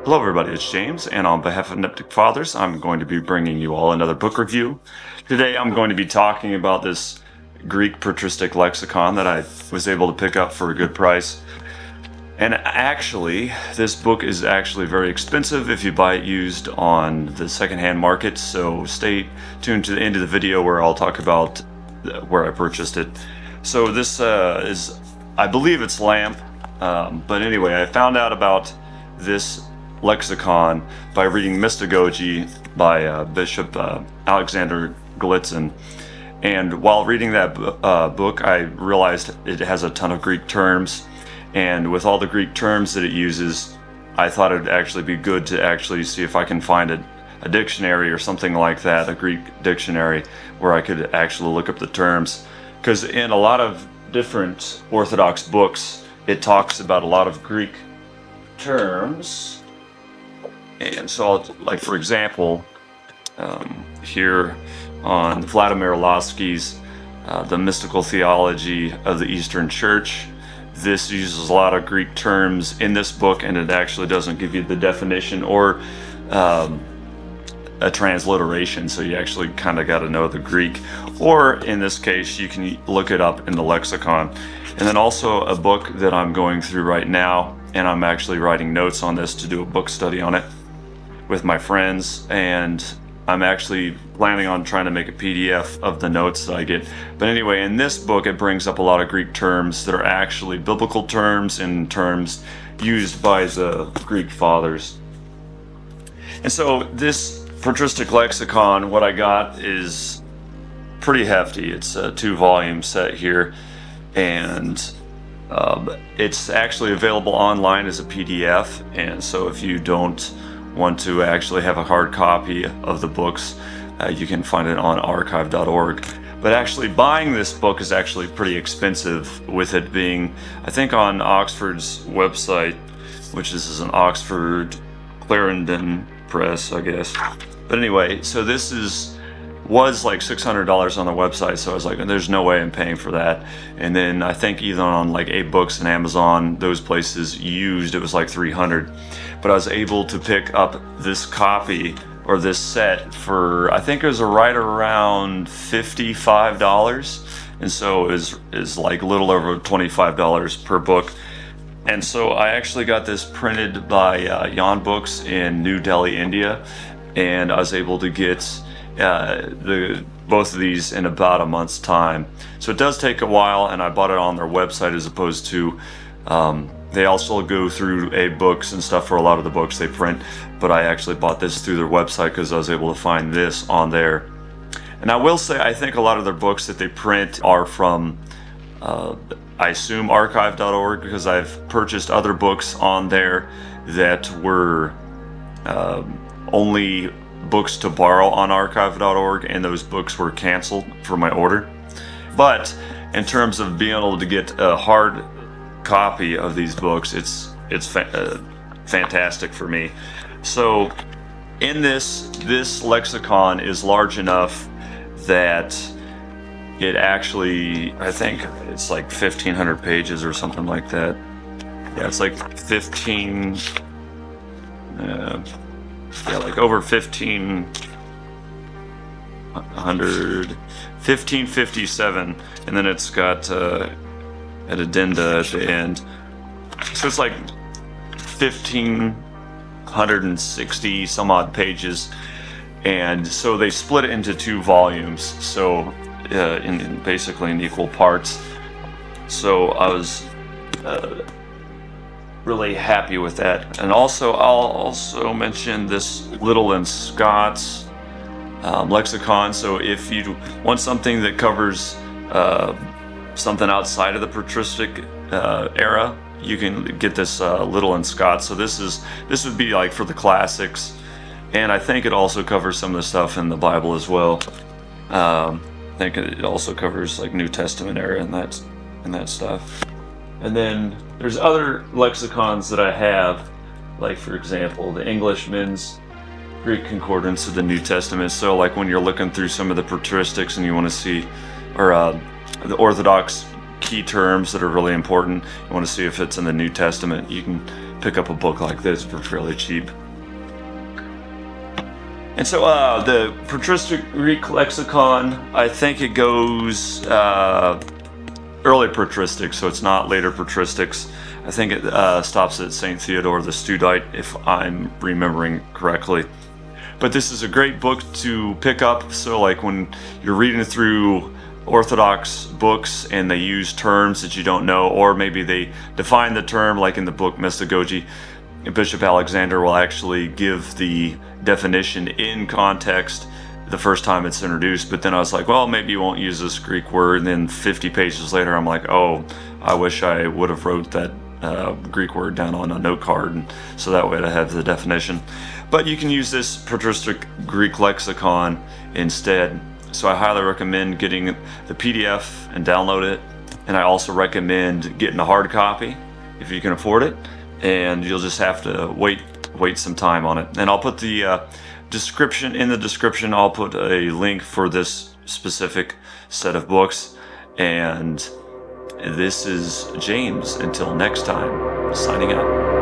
Hello everybody, it's James, and on behalf of Neptic Fathers, I'm going to be bringing you all another book review. Today I'm going to be talking about this Greek Patristic Lexicon that I was able to pick up for a good price. And actually, this book is actually very expensive if you buy it used on the secondhand market, so stay tuned to the end of the video where I'll talk about where I purchased it. So this is, I believe it's Lampe, but anyway, I found out about this lexicon by reading Mystagogy by Bishop Alexander Golitsyn. And while reading that book, I realized it has a ton of Greek terms, and with all the Greek terms that it uses, I thought it would actually be good to actually see if I can find a dictionary or something like that, a Greek dictionary, where I could actually look up the terms. Because in a lot of different Orthodox books, it talks about a lot of Greek terms. And so, like for example, here on Vladimir Lasky's The Mystical Theology of the Eastern Church, this uses a lot of Greek terms in this book, and it actually doesn't give you the definition or a transliteration, so you actually kind of got to know the Greek. Or in this case, you can look it up in the lexicon. And then also a book that I'm going through right now, and I'm actually writing notes on this to do a book study on it with my friends, and I'm actually planning on trying to make a PDF of the notes that I get. But anyway, in this book it brings up a lot of Greek terms that are actually biblical terms and terms used by the Greek fathers. And so this Patristic Lexicon, what I got is pretty hefty. It's a 2-volume set here, and it's actually available online as a PDF. And so if you don't want to actually have a hard copy of the books, you can find it on archive.org. But actually buying this book is actually pretty expensive, with it being, I think, on Oxford's website, which is an Oxford Clarendon Press, I guess. But anyway, so this was like $600 on the website, so I was like, there's no way I'm paying for that. And then I think even on like 8books and Amazon, those places used, it was like $300. But I was able to pick up this copy or this set for, I think it was right around $55, and so is like a little over $25 per book. And so I actually got this printed by Yan Books in New Delhi, India, and I was able to get both of these in about a month's time. So it does take a while, and I bought it on their website as opposed to they also go through books and stuff for a lot of the books they print, but I actually bought this through their website because I was able to find this on there. And I will say, I think a lot of their books that they print are from I assume archive.org, because I've purchased other books on there that were only books to borrow on archive.org, and those books were canceled for my order. But in terms of being able to get a hard copy of these books, it's fantastic for me. So in this lexicon is large enough that it actually, I think it's like 1,500 pages or something like that. Yeah, it's like 15 like over 1557, and then it's got an addenda at the end, so it's like 1,560 some odd pages. And so they split it into 2 volumes, so basically in equal parts. So I was really happy with that. And also, I'll also mention this Liddell and Scott's lexicon. So if you want something that covers something outside of the patristic era, you can get this Liddell and Scott. So this would be like for the classics, and I think it also covers some of the stuff in the Bible as well. I think it also covers like New Testament era and that stuff. And then there's other lexicons that I have, like for example the Englishman's Greek Concordance of the New Testament. So like when you're looking through some of the patristics and you want to see, or the Orthodox key terms that are really important, you want to see if it's in the New Testament, you can pick up a book like this for fairly cheap. And so the Patristic Greek Lexicon, I think it goes early patristic, so it's not later patristics. I think it stops at St. Theodore the Studite, if I'm remembering correctly. But this is a great book to pick up, so like when you're reading through Orthodox books and they use terms that you don't know, or maybe they define the term, like in the book Mystagogy, Bishop Alexander will actually give the definition in context the first time it's introduced, but then I was like, well, maybe you won't use this Greek word, and then 50 pages later I'm like, oh, I wish I would have wrote that Greek word down on a note card, and so that way I have the definition. But you can use this Patristic Greek Lexicon instead. So I highly recommend getting the PDF and download it. And I also recommend getting a hard copy if you can afford it. And you'll just have to wait some time on it. And I'll put the description in the description. I'll put a link for this specific set of books. And this is James. Until next time, signing out.